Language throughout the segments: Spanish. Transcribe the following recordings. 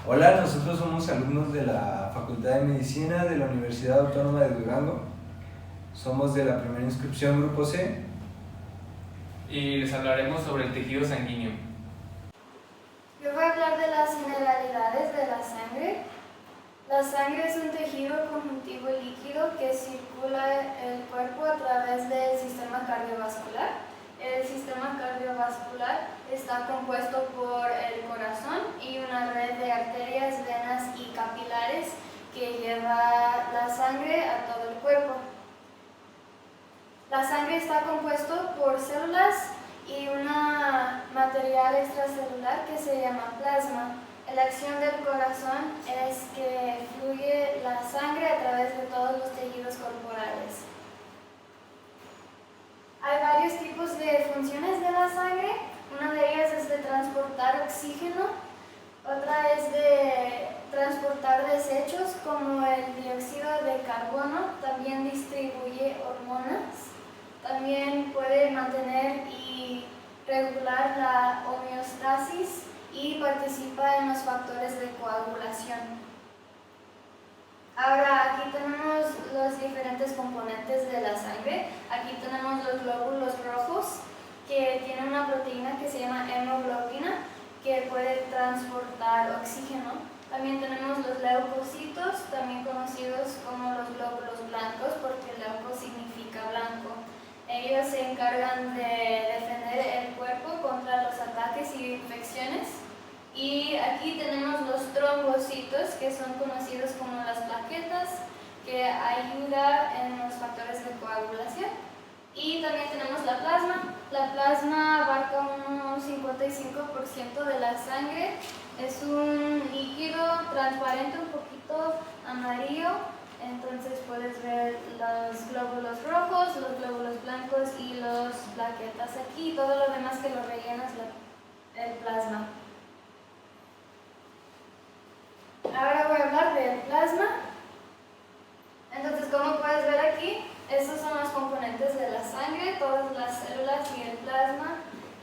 Hola, nosotros somos alumnos de la Facultad de Medicina de la Universidad Autónoma de Durango. Somos de la primera inscripción Grupo C. Y les hablaremos sobre el tejido sanguíneo. Yo voy a hablar de las generalidades de la sangre. La sangre es un tejido conjuntivo líquido que circula el cuerpo a través del sistema cardiovascular. El sistema cardiovascular está compuesto por el corazón y una red de arterias, venas y capilares que lleva la sangre a todo el cuerpo. La sangre está compuesto por células y un material extracelular que se llama plasma. La acción del corazón es que fluye la sangre a través de todos los tejidos corporales. Hay varios tipos de funciones de la sangre. Una de ellas es de transportar oxígeno, otra es de transportar desechos como el dióxido de carbono, también distribuye hormonas, también puede mantener y regular la homeostasis y participa en los factores de coagulación. Ahora aquí tenemos los diferentes componentes de la sangre. Aquí tenemos los glóbulos rojos que tienen una proteína que se llama hemoglobina que puede transportar oxígeno. También tenemos los leucocitos, también conocidos como los glóbulos blancos porque leuco significa blanco. Ellos se encargan de defender el cuerpo contra los ataques y infecciones. Y aquí tenemos los trombocitos, que son conocidos como las plaquetas, que ayudan en los factores de coagulación. Y también tenemos la plasma. La plasma abarca un 55% de la sangre. Es un líquido transparente, un poquito amarillo. Entonces puedes ver los glóbulos rojos, los glóbulos blancos y las plaquetas aquí. Todo lo demás que lo rellenas el plasma. Ahora voy a hablar del plasma. Entonces, como puedes ver aquí, estos son los componentes de la sangre, todas las células y el plasma.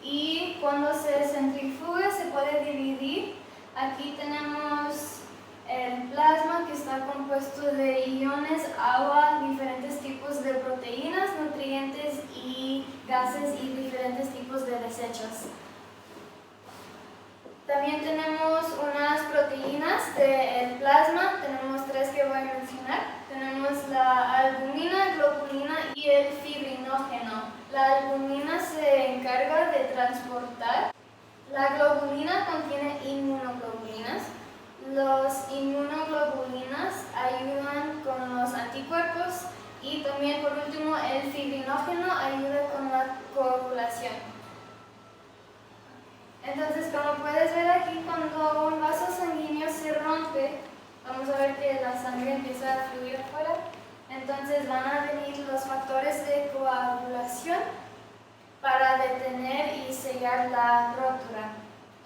Y cuando se centrifuga se puede dividir. Aquí tenemos el plasma que está compuesto de iones, agua, diferentes tipos de proteínas, nutrientes y gases y diferentes tipos de desechos. También tenemos unas proteínas del plasma, tenemos tres que voy a mencionar. Tenemos la albumina, globulina y el fibrinógeno. La albumina se encarga de transportar. La globulina contiene inmunoglobulinas. Los inmunoglobulinas ayudan con los anticuerpos y también por último el fibrinógeno ayuda con la coagulación. Entonces, como puedes ver aquí, cuando un vaso sanguíneo se rompe, vamos a ver que la sangre empieza a fluir afuera. Entonces van a venir los factores de coagulación para detener y sellar la rotura.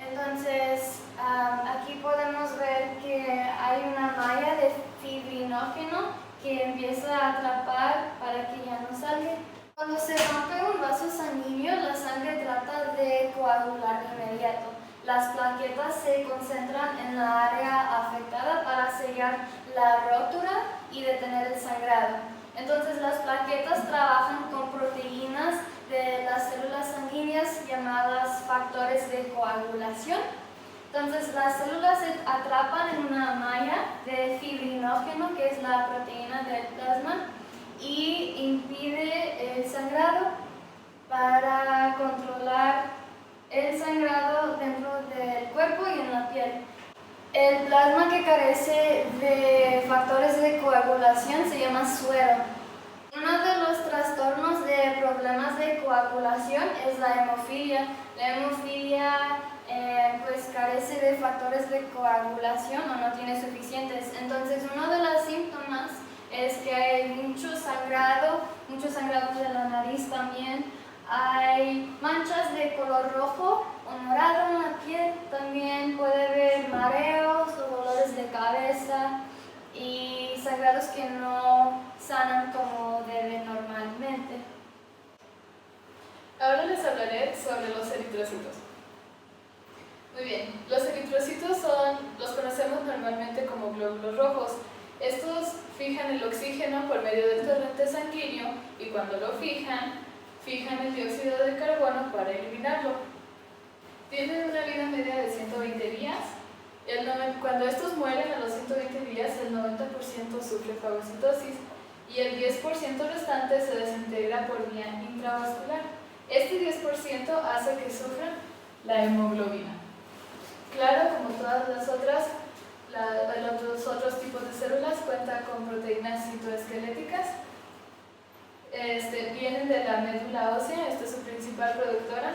Entonces, aquí podemos ver que hay una malla de fibrinógeno que empieza a atrapar para que ya no salga. Cuando se rompe un vaso sanguíneo, la sangre trata de coagular de inmediato. Las plaquetas se concentran en la área afectada para sellar la rotura y detener el sangrado. Entonces, las plaquetas trabajan con proteínas de las células sanguíneas llamadas factores de coagulación. Entonces, las células se atrapan en una malla de fibrinógeno, que es la proteína del plasma, y impide el sangrado para controlar el sangrado dentro del cuerpo y en la piel. El plasma que carece de factores de coagulación se llama suero. Uno de los trastornos de problemas de coagulación es la hemofilia. La hemofilia pues carece de factores de coagulación o no tiene suficientes. Entonces, uno de los síntomas es que hay mucho sangrado de la nariz también. Hay manchas de color rojo o morado en la piel. También puede haber mareos o dolores de cabeza y sangrados que no sanan como deben normalmente. Ahora les hablaré sobre los eritrocitos. Muy bien, los eritrocitos los conocemos glóbulos rojos. Estos fijan el oxígeno por medio del torrente sanguíneo y cuando lo fijan el dióxido de carbono para eliminarlo. Tienen una vida media de 120 días. Cuando estos mueren a los 120 días, el 90% sufre fagocitosis y el 10% restante se desintegra por vía intravascular. Este 10% hace que sufran la hemoglobina. Claro, como todas las otras, los otros tipos de células cuentan con proteínas citoesqueléticas. Vienen de la médula ósea, esta es su principal productora,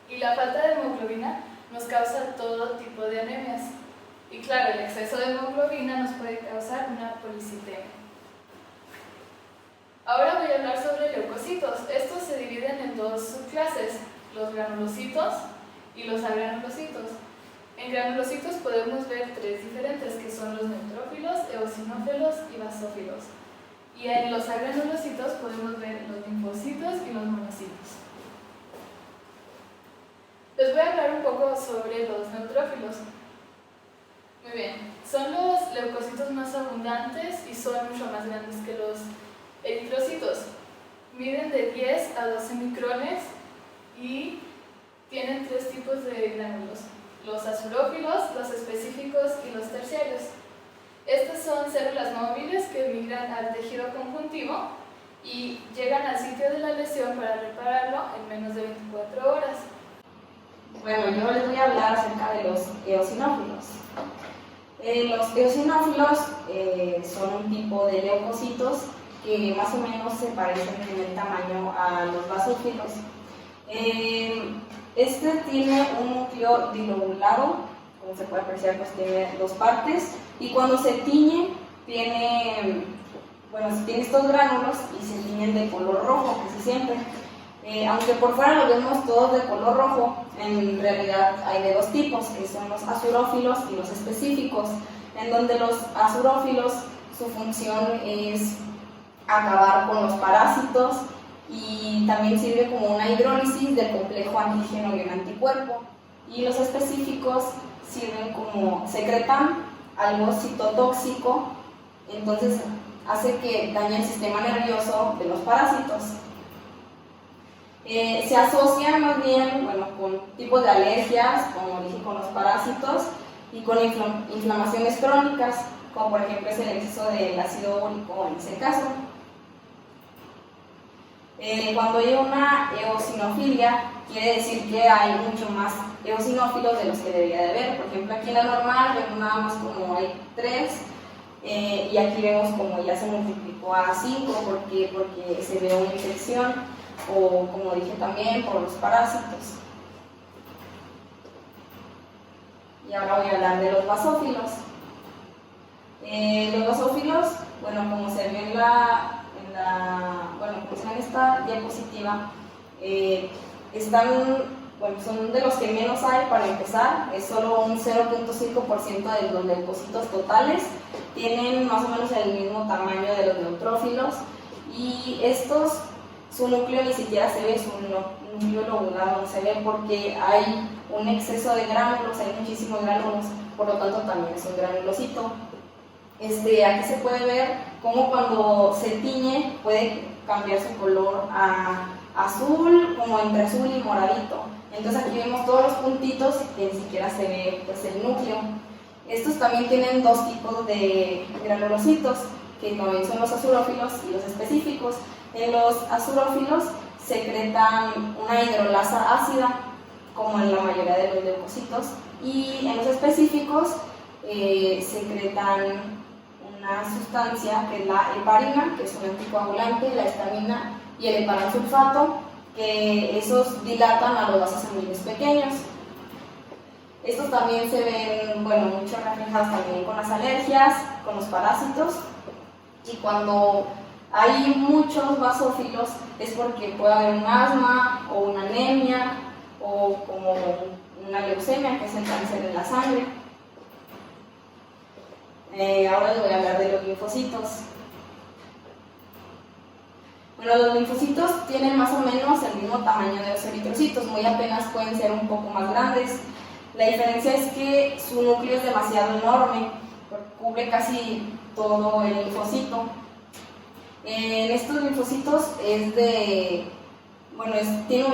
y la falta de hemoglobina nos causa todo tipo de anemias. Y claro, el exceso de hemoglobina nos puede causar una policitemia. Ahora voy a hablar sobre leucocitos. Estos se dividen en dos subclases, los granulocitos y los agranulocitos. En granulocitos podemos ver tres diferentes, que son los neutrófilos, eosinófilos y basófilos. Y en los agranulocitos podemos ver los linfocitos y los monocitos. Les voy a hablar un poco sobre los neutrófilos. Muy bien, son los leucocitos más abundantes y son mucho más grandes que los eritrocitos. Miden de 10 a 12 micrones y tienen tres tipos de gránulos: los azurófilos, los específicos y los terciarios. Estas son células móviles que migran al tejido conjuntivo y llegan al sitio de la lesión para repararlo en menos de 24 horas. Bueno, yo les voy a hablar acerca de los eosinófilos. Los eosinófilos son un tipo de leucocitos que más o menos se parecen en el tamaño a los basófilos. Este tiene un núcleo bilobulado, como se puede apreciar, pues tiene dos partes, y cuando se tiñe tiene estos gránulos y se tiñen de color rojo casi siempre. Aunque por fuera lo vemos todos de color rojo, en realidad hay de dos tipos, que son los azurófilos y los específicos, en donde los azurófilos, su función es acabar con los parásitos y también sirve como una hidrólisis del complejo antígeno y el anticuerpo. Y los específicos sirven como, secretan algo citotóxico, entonces hace que dañe el sistema nervioso de los parásitos. Se asocian más bien con tipos de alergias, como dije, con los parásitos y con inflamaciones crónicas, como por ejemplo es el exceso del ácido úrico en ese caso. Cuando hay una eosinofilia, quiere decir que hay mucho más eosinófilos de los que debería de haber. Por ejemplo, aquí en la normal vemos nada más como hay 3, y aquí vemos como ya se multiplicó a 5 porque se ve una infección, o como dije también por los parásitos. Y ahora voy a hablar de los basófilos. Los basófilos, como se ve como se ve en esta diapositiva, son de los que menos hay para empezar. Es solo un 0.5% de los leucocitos totales. Tienen más o menos el mismo tamaño de los neutrófilos, y estos, su núcleo ni siquiera se ve, su núcleo lobulado no se ve porque hay un exceso de gránulos, hay muchísimos gránulos, por lo tanto también es un granulocito. Aquí se puede ver cómo cuando se tiñe puede cambiar su color a azul, como entre azul y moradito. Entonces aquí vemos todos los puntitos que ni siquiera se ve el núcleo. Estos también tienen dos tipos de granulocitos, que también son los azurófilos y los específicos. En los azurófilos secretan una hidrolasa ácida, como en la mayoría de los leucocitos, y en los específicos secretan una sustancia que es la heparina, que es un anticoagulante, la histamina y el heparansulfato, que esos dilatan a los vasos sanguíneos pequeños. Estos también se ven, mucho reflejados también con las alergias, con los parásitos, y cuando hay muchos basófilos es porque puede haber un asma o una anemia o como una leucemia, que es el cáncer de la sangre. Ahora les voy a hablar de los linfocitos. Los linfocitos tienen más o menos el mismo tamaño de los eritrocitos, muy apenas pueden ser un poco más grandes. La diferencia es que su núcleo es demasiado enorme, cubre casi todo el linfocito. En estos linfocitos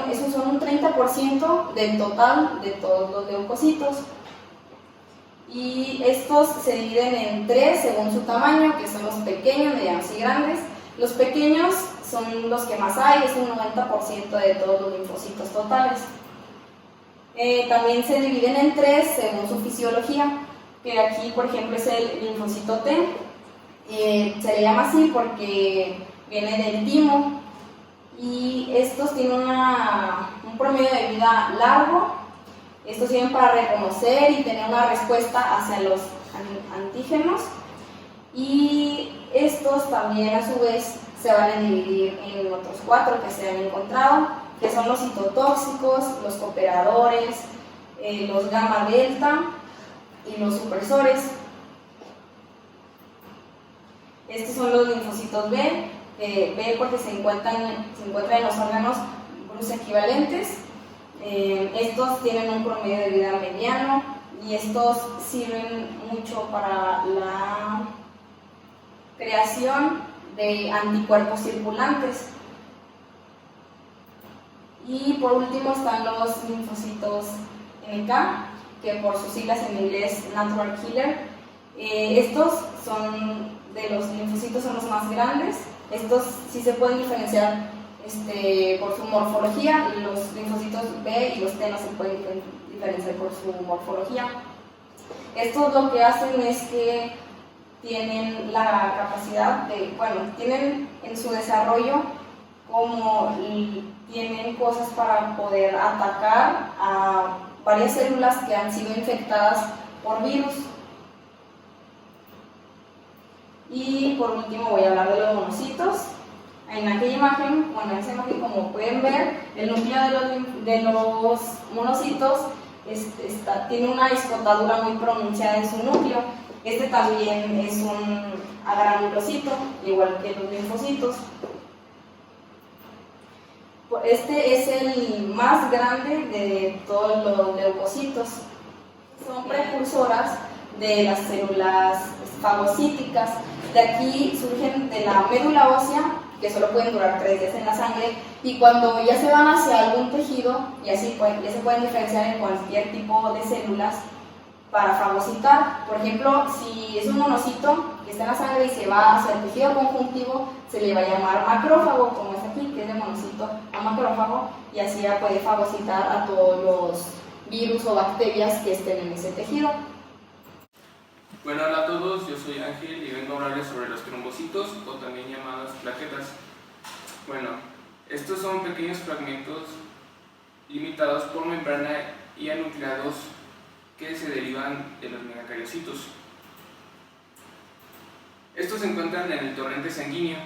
esos son un 30% del total de todos los leucocitos. Y estos se dividen en tres según su tamaño, que son los pequeños, medianos y grandes. Los pequeños son los que más hay, es un 90% de todos los linfocitos totales. También se dividen en tres según su fisiología, que aquí por ejemplo es el linfocito T. Se le llama así porque viene del timo, y estos tienen un promedio de vida largo. Estos sirven para reconocer y tener una respuesta hacia los antígenos, y estos también a su vez se van a dividir en otros cuatro que se han encontrado, que son los citotóxicos, los cooperadores, los gamma delta y los supresores. Estos son los linfocitos B, B porque se encuentran en los órganos Bruce equivalentes. Estos tienen un promedio de vida mediano, y estos sirven mucho para la creación de anticuerpos circulantes. Y por último están los linfocitos NK, que por sus siglas en inglés Natural Killer. Estos son de los linfocitos, son los más grandes. Estos sí se pueden diferenciar por su morfología. Los linfocitos B y los T no se pueden diferenciar por su morfología. Estos lo que hacen es que tienen la capacidad tienen en su desarrollo tienen cosas para poder atacar a varias células que han sido infectadas por virus. Y por último voy a hablar de los monocitos. En aquella imagen, en esa imagen, como pueden ver, el núcleo de los monocitos tiene una escotadura muy pronunciada en su núcleo. Este también es un agranulocito, igual que los linfocitos. Este es el más grande de todos los leucocitos. Son precursoras de las células fagocíticas. De aquí surgen de la médula ósea, que solo pueden durar 3 días en la sangre, y cuando ya se van hacia algún tejido, ya se pueden diferenciar en cualquier tipo de células para fagocitar. Por ejemplo, si es un monocito que está en la sangre y se va hacia el tejido conjuntivo, se le va a llamar macrófago, como es aquí, que es de monocito a macrófago, y así ya puede fagocitar a todos los virus o bacterias que estén en ese tejido. Bueno, hola a todos, yo soy Ángel y vengo a hablarles sobre los trombocitos, o también llamadas plaquetas. Bueno, estos son pequeños fragmentos limitados por membrana y anucleados que se derivan de los megacariocitos. Estos se encuentran en el torrente sanguíneo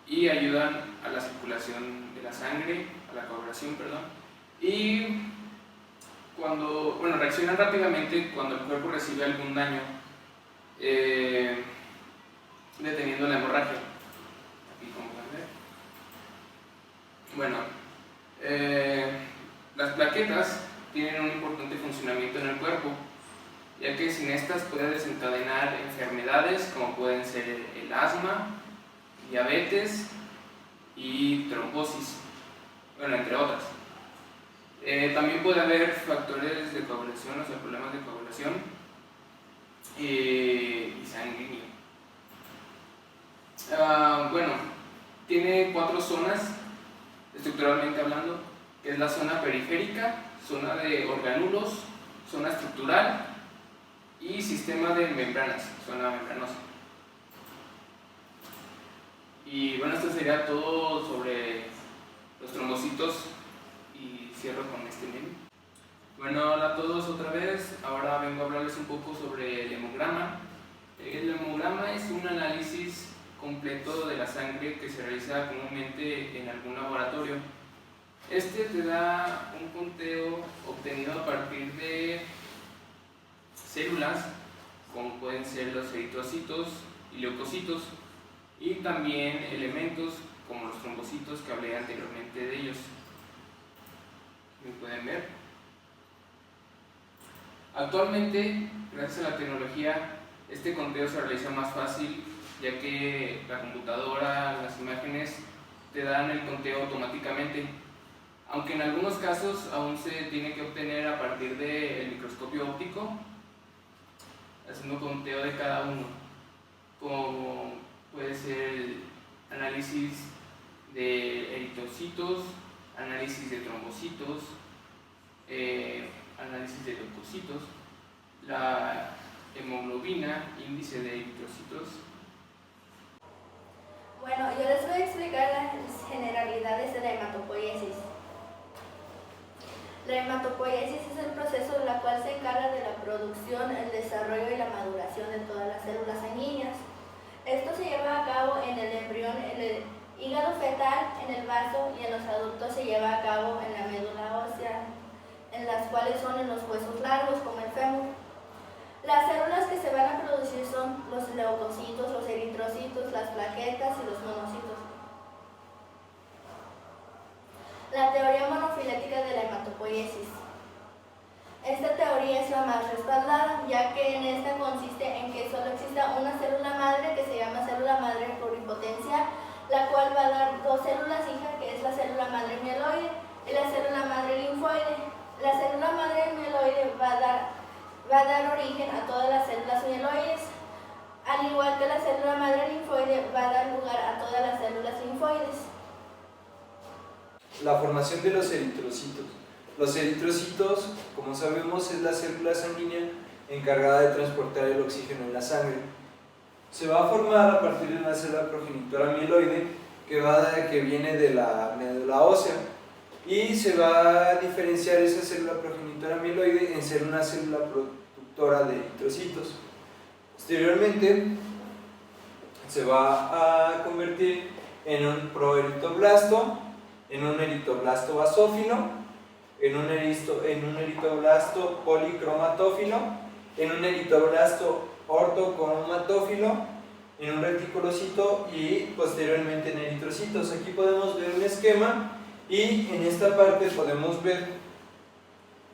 y ayudan a la circulación de la sangre, a la coagulación, y reaccionan rápidamente cuando el cuerpo recibe algún daño, deteniendo la hemorragia. Aquí, como pueden ver. Las plaquetas tienen un importante funcionamiento en el cuerpo, ya que sin estas puede desencadenar enfermedades como pueden ser el asma, diabetes y trombosis, entre otras. También puede haber factores de coagulación, o sea, problemas de coagulación y sanguíneo. Tiene 4 zonas, estructuralmente hablando, que es la zona periférica, zona de organulos, zona estructural y sistema de membranas, zona membranosa. Y esto sería todo sobre los trombocitos, y cierro con este meme. Hola a todos otra vez. Ahora vengo a hablarles un poco sobre el hemograma. El hemograma es un análisis completo de la sangre que se realiza comúnmente en algún laboratorio. Este te da un conteo obtenido a partir de células, como pueden ser los eritrocitos y leucocitos, y también elementos como los trombocitos que hablé anteriormente de ellos. ¿Me pueden ver? Actualmente, gracias a la tecnología, Este conteo se realiza más fácil ya que la computadora, las imágenes te dan el conteo automáticamente, aunque en algunos casos aún se tiene que obtener a partir del microscopio óptico, haciendo conteo de cada uno, como puede ser el análisis de eritrocitos, análisis de trombocitos, análisis de leucocitos, la hemoglobina, índice de eritrocitos. Bueno, yo les voy a explicar las generalidades de la hematopoiesis. La hematopoiesis es el proceso en el cual se encarga de la producción, el desarrollo y la maduración de todas las células sanguíneas. Esto se lleva a cabo en el embrión, en el hígado fetal, en el vaso, y en los adultos se lleva a cabo en la médula ósea, en las cuales son en los huesos largos como el fémur. Las células que se van a producir son los leucocitos, los eritrocitos, las plaquetas y los monocitos. La teoría monofilética de la hematopoiesis. Esta teoría es la más respaldada, ya que en esta consiste en que solo exista una célula madre que se llama célula madre pluripotencial, la cual va a dar dos células hijas, que es la célula madre mieloide y la célula madre linfoide. La célula madre mieloide va a dar origen a todas las células mieloides, al igual que la célula madre linfoide va a dar lugar a todas las células linfoides. La formación de los eritrocitos. Los eritrocitos, como sabemos, es la célula sanguínea encargada de transportar el oxígeno en la sangre. Se va a formar a partir de una célula progenitora mieloide que viene de la médula ósea, y se va a diferenciar esa célula progenitora mieloide en ser una célula productora de eritrocitos. Posteriormente se va a convertir en un proeritoblasto, en un eritoblasto basófilo, en un eritoblasto policromatófilo, en un eritoblasto ortocromatófilo, en un reticulocito y posteriormente en eritrocitos. Aquí podemos ver un esquema y en esta parte podemos ver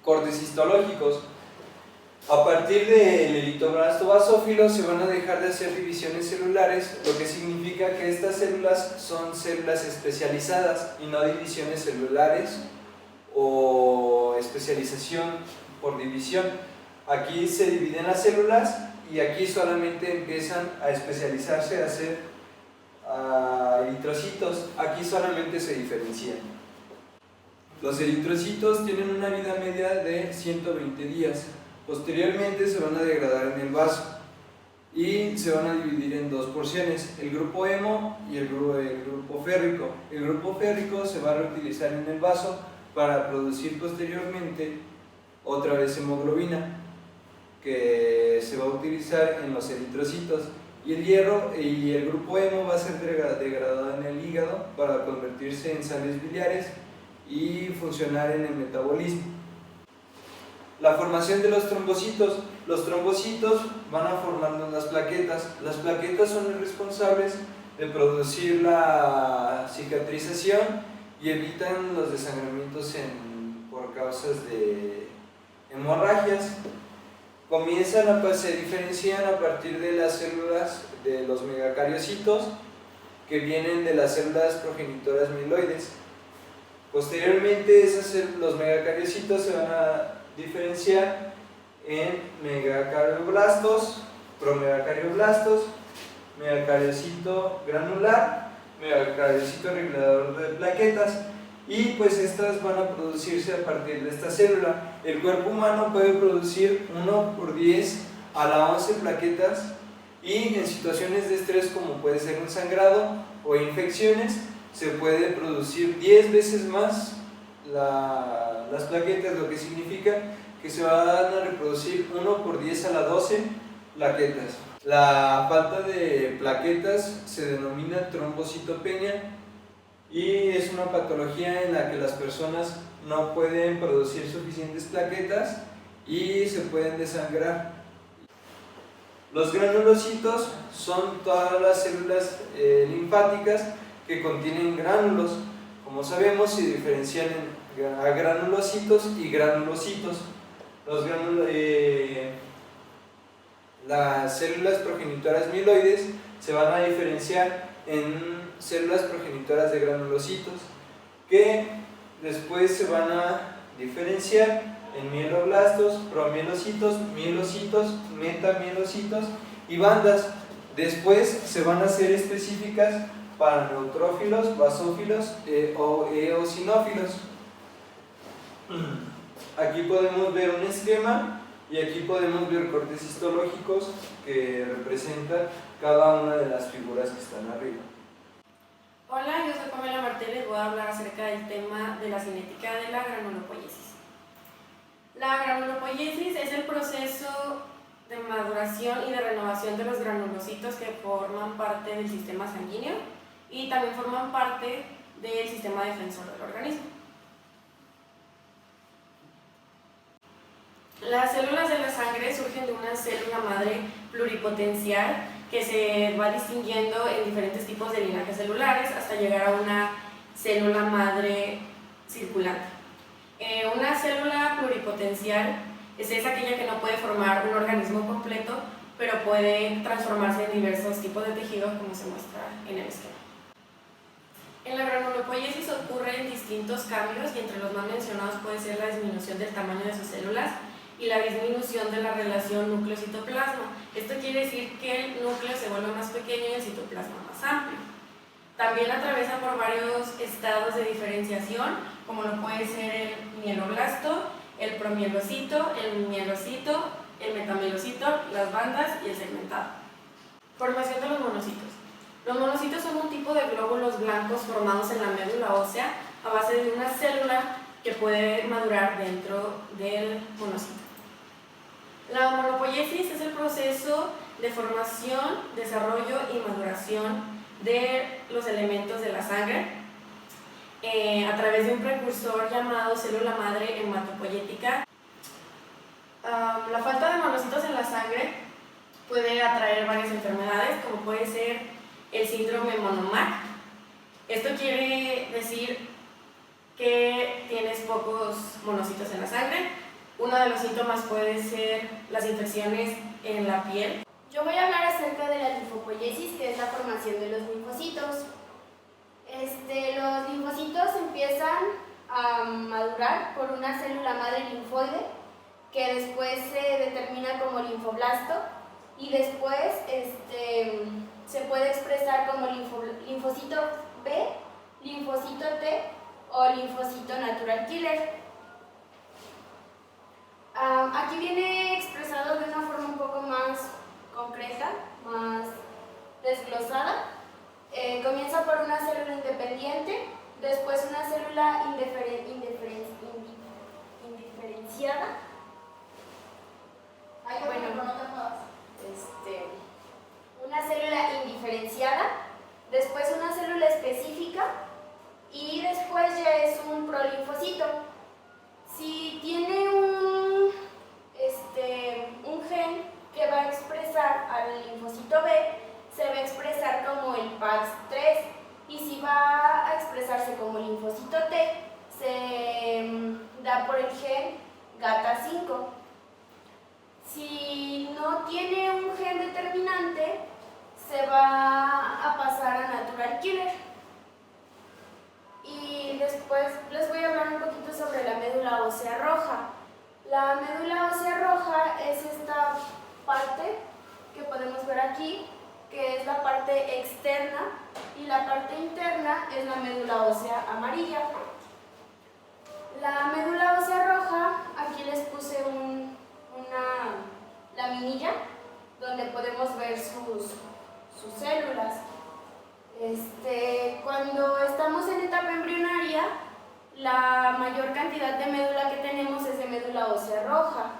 cortes histológicos. A partir del eritoblasto basófilo se van a dejar de hacer divisiones celulares, lo que significa que estas células son células especializadas y no divisiones celulares o especialización por división. Aquí se dividen las células y aquí solamente empiezan a especializarse, a hacer eritrocitos. Aquí solamente se diferencian. Los eritrocitos tienen una vida media de 120 días. Posteriormente se van a degradar en el vaso y se van a dividir en dos porciones, el grupo hemo y el grupo férrico. El grupo férrico se va a reutilizar en el vaso para producir posteriormente otra vez hemoglobina, que se va a utilizar en los eritrocitos, y el hierro y el grupo hemo va a ser degradado en el hígado para convertirse en sales biliares y funcionar en el metabolismo. La formación de los trombocitos. Los trombocitos van a formarnos las plaquetas. Las plaquetas son los responsables de producir la cicatrización y evitan los desangramientos por causas de hemorragias. Se diferencian a partir de las células de los megacariocitos, que vienen de las células progenitoras mieloides. Posteriormente los megacariocitos se van a diferenciar en megacarioblastos, promegacarioblastos, megacariocito granular, megacariocito regulador de plaquetas, y pues estas van a producirse a partir de esta célula. El cuerpo humano puede producir 1/10 a la 11 plaquetas, y en situaciones de estrés como puede ser un sangrado o infecciones se puede producir 10 veces más las plaquetas, lo que significa que se van a reproducir 1/10 a la 12 plaquetas. La falta de plaquetas se denomina trombocitopenia y es una patología en la que las personas no pueden producir suficientes plaquetas y se pueden desangrar. Los granulocitos son todas las células linfáticas que contienen gránulos. Como sabemos, se diferencian a granulocitos y granulocitos. Las células progenitoras mieloides se van a diferenciar en células progenitoras de granulocitos, que después se van a diferenciar en mieloblastos, promielocitos, mielocitos, metamielocitos y bandas. Después se van a hacer específicas para neutrófilos, basófilos o eosinófilos. Aquí podemos ver un esquema y aquí podemos ver cortes histológicos que representan cada una de las figuras que están arriba. Hola, yo soy Pamela Martel y les voy a hablar acerca del tema de la cinética de la granulopoiesis. La granulopoiesis es el proceso de maduración y de renovación de los granulocitos que forman parte del sistema sanguíneo y también forman parte del sistema defensor del organismo. Las células de la sangre surgen de una célula madre pluripotencial que se va distinguiendo en diferentes tipos de linajes celulares hasta llegar a una célula madre circulante. Una célula pluripotencial es aquella que no puede formar un organismo completo, pero puede transformarse en diversos tipos de tejidos, como se muestra en el esquema. En la granulopoiesis ocurren distintos cambios y entre los más mencionados puede ser la disminución del tamaño de sus células y la disminución de la relación núcleo-citoplasma. Esto quiere decir que el núcleo se vuelve más pequeño y el citoplasma más amplio. También atraviesa por varios estados de diferenciación, como lo puede ser el mieloblasto, el promielocito, el mielocito, el metamielocito, las bandas y el segmentado. Formación de los monocitos. Los monocitos son un tipo de glóbulos blancos formados en la médula ósea a base de una célula que puede madurar dentro del monocito. La monopoiesis es el proceso de formación, desarrollo y maduración de los elementos de la sangre a través de un precursor llamado célula madre hematopoyética. La falta de monocitos en la sangre puede atraer varias enfermedades, como puede ser el síndrome Monomac. Esto quiere decir que tienes pocos monocitos en la sangre. Uno de los síntomas puede ser las infecciones en la piel. Yo voy a hablar acerca de la linfopoiesis, que es la formación de los linfocitos. Los linfocitos empiezan a madurar por una célula madre linfoide que después se determina como linfoblasto y después se puede expresar como linfocito B, linfocito T o linfocito natural killer. Aquí viene expresado de una forma un poco más concreta, más desglosada. Comienza por una célula independiente, después una célula indiferenciada. Una célula indiferenciada, después una célula específica y después ya es un prolinfocito. Si tiene un gen que va a expresar al linfocito B, se va a expresar como el PAX3 y si va a expresarse como linfocito T, se da por el gen GATA5. Si no tiene un gen determinante, se va a pasar a natural killer. Y después les voy a hablar un poquito sobre la médula ósea roja. La médula ósea roja es esta parte que podemos ver aquí, que es la parte externa, y la parte interna es la médula ósea amarilla. La médula ósea roja, aquí les puse una laminilla donde podemos ver sus células. Cuando estamos en etapa embrionaria, la mayor cantidad de médula que tenemos es de médula ósea roja.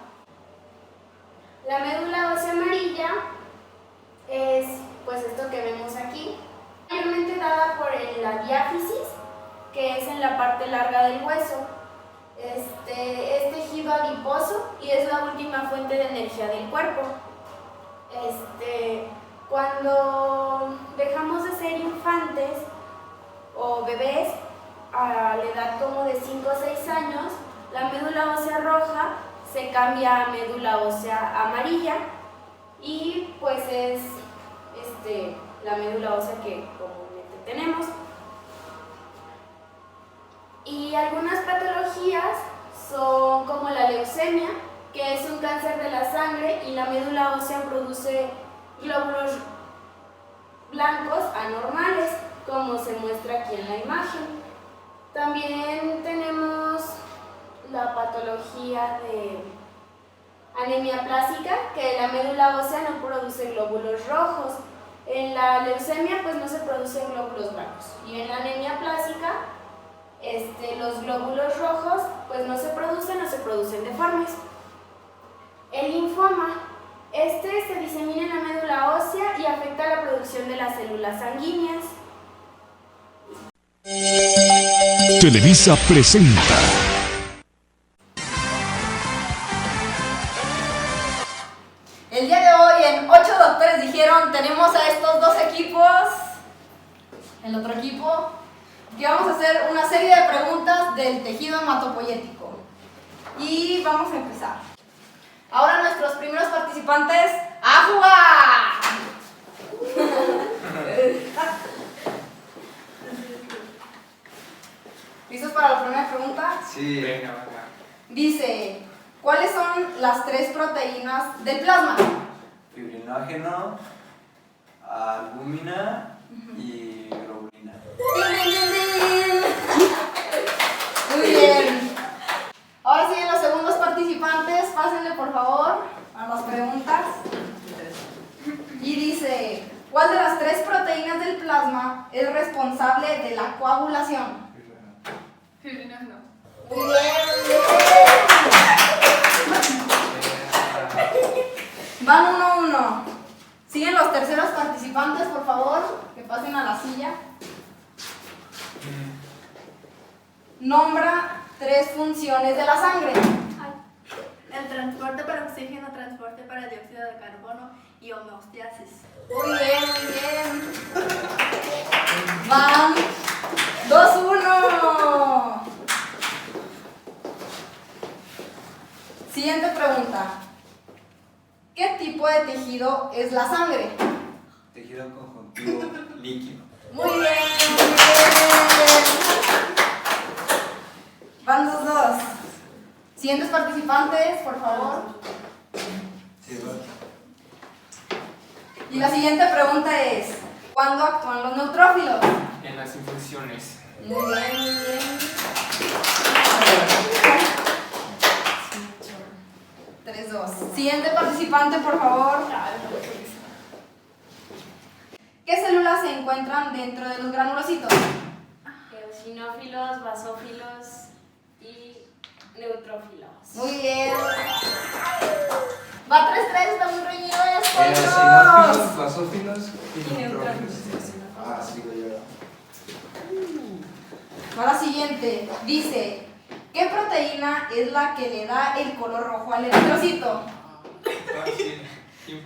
La médula ósea amarilla es pues esto que vemos aquí, mayormente dada por la diáfisis, que es en la parte larga del hueso. Es tejido adiposo y es la última fuente de energía del cuerpo. Cuando dejamos de ser infantes o bebés a la edad como de 5 o 6 años, la médula ósea roja se cambia a médula ósea amarilla y pues es la médula ósea que comúnmente tenemos. Y algunas patologías son como la leucemia, que es un cáncer de la sangre y la médula ósea produce glóbulos blancos anormales, como se muestra aquí en la imagen. También tenemos la patología de anemia plástica, que la médula ósea no produce glóbulos rojos. En la leucemia pues no se producen glóbulos blancos, y en la anemia plástica los glóbulos rojos pues no se producen deformes. El linfoma, se disemina en la médula ósea y afecta la producción de las células sanguíneas. Televisa presenta. El día de hoy en 8 doctores dijeron, tenemos a estos dos equipos, el otro equipo, que vamos a hacer una serie de preguntas del tejido hematopoyético. Y vamos a empezar. Ahora nuestros primeros participantes, ¡a jugar! ¿Listos para la primera pregunta? Sí. Venga, venga. Dice, ¿cuáles son las 3 proteínas del plasma? Fibrinógeno, albúmina y globulina. ¡Din, din, din, din! Muy bien. Ahora siguen los segundos participantes. Pásenle por favor a las preguntas. Y dice, ¿cuál de las 3 proteínas del plasma es responsable de la coagulación? Fibrinógeno. Muy bien, muy bien. Van 1-1. Siguen los terceros participantes, por favor, que pasen a la silla. Nombra 3 funciones de la sangre. El transporte para oxígeno, transporte para dióxido de carbono y homeostasis. Muy bien, muy bien. Van 2-1. Siguiente pregunta. ¿Qué tipo de tejido es la sangre? Tejido conjuntivo líquido. Muy bien, muy bien. Van 2-2. Siguientes participantes, por favor. Sí, bueno. Y la siguiente pregunta es, ¿cuándo actúan los neutrófilos? En las infecciones. Muy bien, muy bien. 3-2. Siguiente participante, por favor. ¿Qué células se encuentran dentro de los granulocitos? Eosinófilos, basófilos y neutrófilos. Muy bien. Va 3-3, está muy reñido esto. Eosinófilos, basófilos y neutrófilos. Ah, sigo yo. Ahora siguiente. Dice, ¿qué proteína es la que le da el color rojo al eritrocito?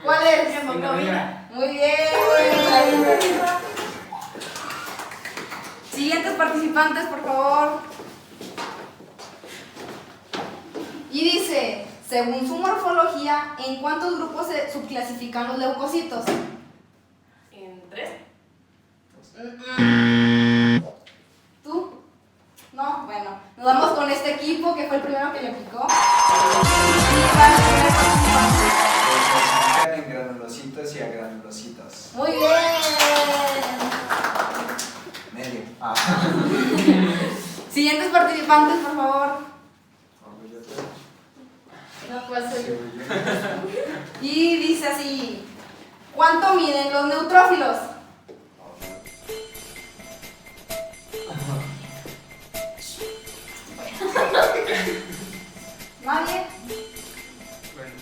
¿Cuál es? Hemoglobina. Muy bien. Siguientes participantes, por favor. Y dice, según su morfología, ¿en cuántos grupos se subclasifican los leucocitos? ¿En 3? ¿Tú? No, bueno. Nos vamos con este equipo que fue el primero que le picó. En granulocitos y agranulocitos. Muy bien. Medio. Siguientes participantes, por favor. No puede ser. Y dice así, ¿cuánto miden los neutrófilos? ¿Nadie? Bueno,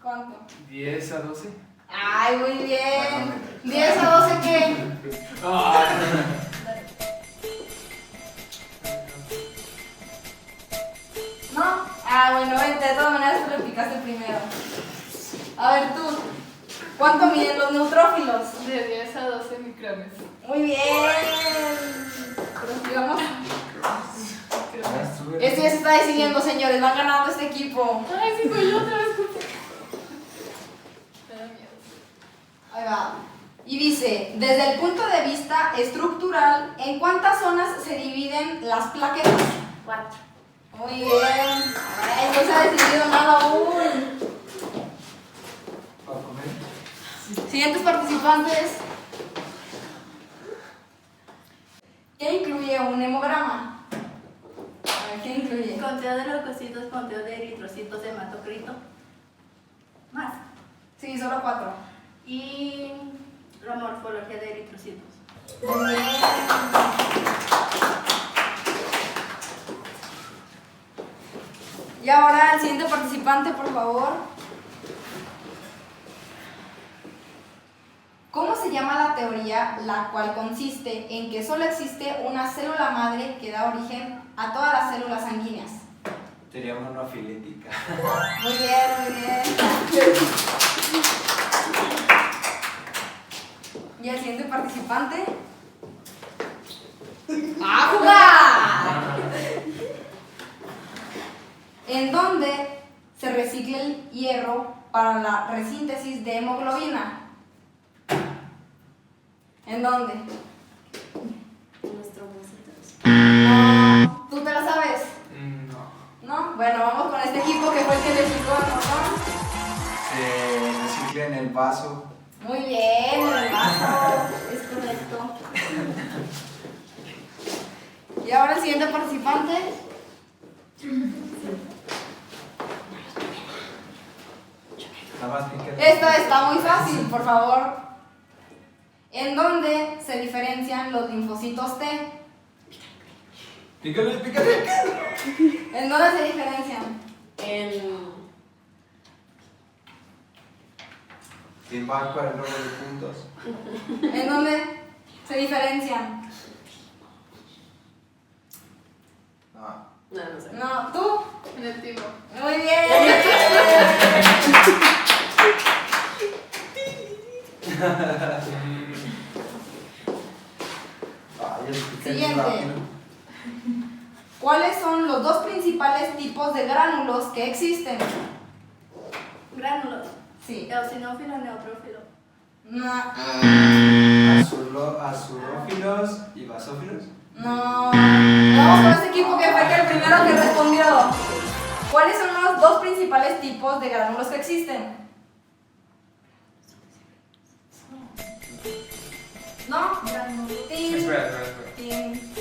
¿Cuánto? 10 a 12. Ay, muy bien. ¿10 a 12 qué? ¿No? Ah, bueno, vente, de todas maneras tú le picaste primero. A ver tú, ¿cuánto miden los neutrófilos? De 10 a 12 micrones. Muy bien. Prosigamos. Esto ya se está decidiendo, señores. Van ganando este equipo. Ay, sí, soy yo otra vez. va. Y dice, desde el punto de vista estructural, ¿en cuántas zonas se dividen las plaquetas? 4. Muy bien. Ay, no se ha decidido nada aún. ¿Para comer? Siguientes participantes. ¿Qué incluye un hemograma? A ver, ¿qué incluye? Conteo de leucocitos, conteo de eritrocitos, hematocrito. Más. Sí, solo 4. Y la morfología de eritrocitos. Muy bien. Y ahora el siguiente participante, por favor. ¿Cómo se llama la teoría la cual consiste en que solo existe una célula madre que da origen a todas las células sanguíneas? Teoría monofilética. Muy bien, muy bien. Y el siguiente participante. ¡A jugar! ¿En dónde se recicla el hierro para la resíntesis de hemoglobina? ¿En dónde? Los trombocitos. No, ¿tú te la sabes? No. ¿No? Bueno, vamos con este equipo que fue el que le explicó el motor. Se recicla en el vaso. Muy bien, en el vaso, es correcto. Y ahora el siguiente participante. Nada más pícale. Esta está muy fácil, por favor. ¿En dónde se diferencian los linfocitos T? Pícale, pícale. ¿En dónde se diferencian? Sin banco el número de puntos. ¿En dónde se diferencian? No. No sé. No, ¿tú? En el timo. Muy bien. Ay, el pícale Siguiente. rápido. ¿Cuáles son los dos principales tipos de gránulos que existen? Gránulos. Sí. Eosinófilo, neutrófilo. No. Azurófilos y basófilos. No. Vamos con este equipo que fue el primero que respondió. ¿Cuáles son los dos principales tipos de gránulos que existen? ¿No? Tin, Espera. tin,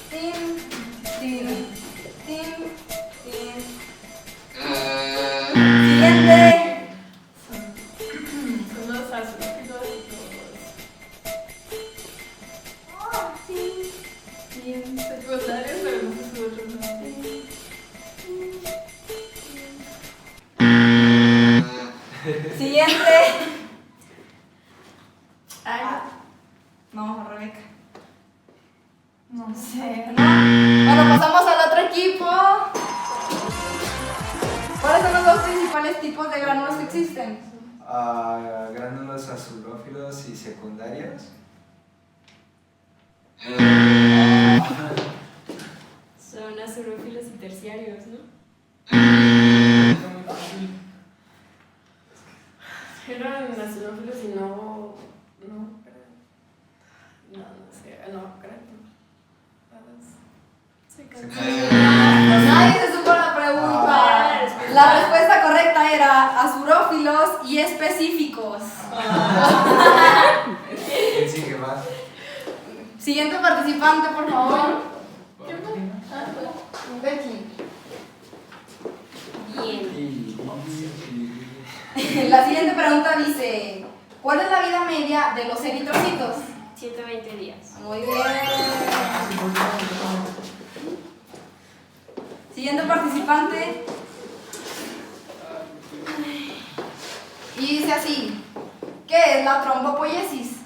tin, tin, tin, tin. Siguiente. Son los azulófilos y los secundarios, pero no sé su otro nombre. Siguiente. Ah, No, Rebeca. No sé. Bueno, pasamos al otro equipo. ¿Cuáles son los dos principales tipos de gránulos que existen? Gránulos azurófilos y secundarios. Son azurófilos y terciarios, ¿no? Eran azurófilos y no. No, no sé. No, creo. Nadie se supo la pregunta. La respuesta correcta era azurófilos y específicos. ¿Quién sigue más? Siguiente participante, por favor. Betty. Bien. La siguiente pregunta dice: ¿cuál es la vida media de los eritrocitos? 120 días. Muy bien. Siguiente participante. Y dice así: ¿qué es la trombopoiesis?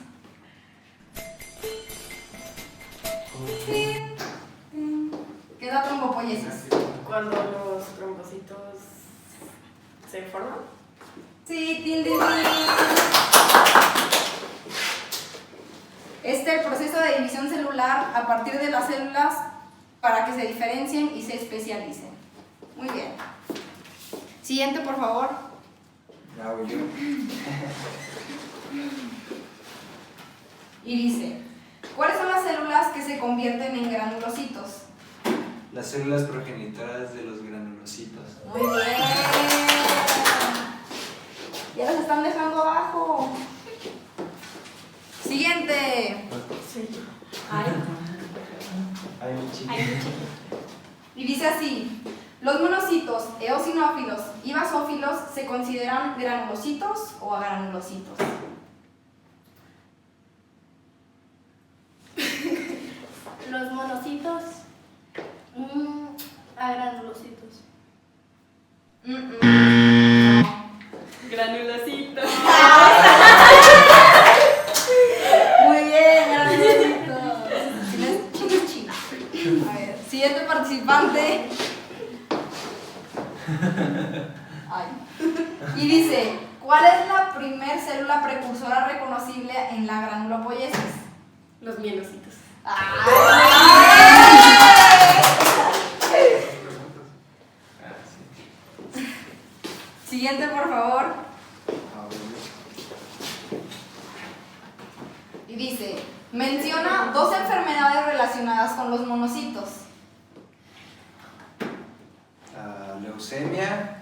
¿Qué es la trombopoiesis? Cuando los trombocitos se forman. Sí, tin, tin, tin. Este es el proceso de división celular a partir de las células para que se diferencien y se especialicen. Muy bien. Siguiente, por favor. Ya voy yo. Y dice, ¿cuáles son las células que se convierten en granulocitos? Las células progenitoras de los granulocitos. Muy bien. Ya los están dejando abajo. Siguiente. Ay, mi chica. Y dice así, los monocitos, eosinófilos y basófilos se consideran granulocitos o agranulocitos. Los monocitos a granulocitos. No. Granulocito. Muy bien, granulocitos. Tienes china. A ver, siguiente participante. Ay. Y dice, ¿cuál es la primer célula precursora reconocible en la granulopoiesis? Los mielocitos. Siguiente, por favor. Y dice, menciona 2 enfermedades relacionadas con los monocitos. Leucemia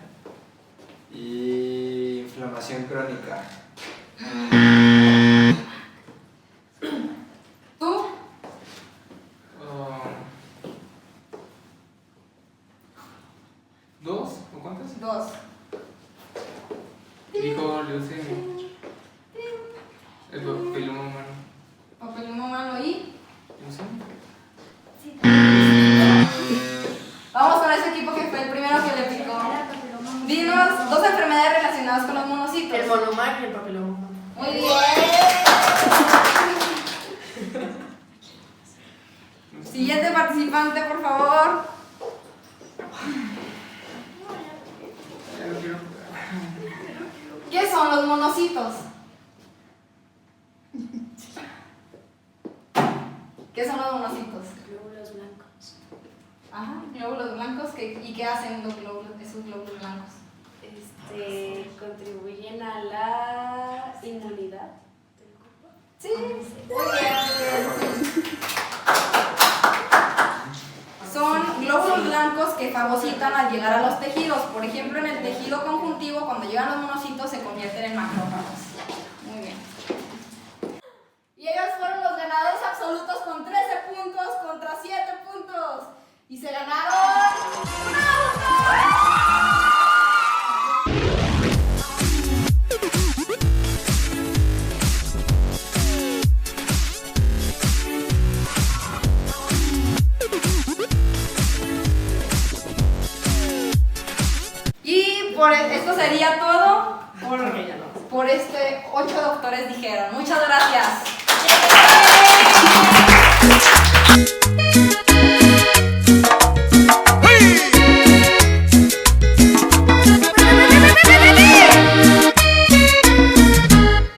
y inflamación crónica. ¿Tú? ¿Dos? ¿O cuántas? 2. Dijo leucemia. El papiloma humano. Papiloma humano y... ¿Leucemia? Vamos con ese equipo que fue el primero que le picó. Dinos 2 enfermedades relacionadas con los monocitos. El monomar y el papiloma humano. Muy bien. Siguiente participante, por favor. Ya no quiero. ¿Qué son los monocitos? ¿Qué son los monocitos? Glóbulos blancos. Ajá, glóbulos blancos. ¿Y qué hacen esos glóbulos blancos? Contribuyen a la inmunidad del cuerpo. Sí, muy bien. Son glóbulos blancos que fagocitan al llegar a los tejidos. Por ejemplo, en el tejido conjuntivo, cuando llegan los monocitos, se convierten en macrófagos. Muy bien. Y ellos fueron los ganadores absolutos con 13 puntos contra 7 puntos. Y se ganaron... Y por esto sería todo por este 8 doctores dijeron. Muchas gracias.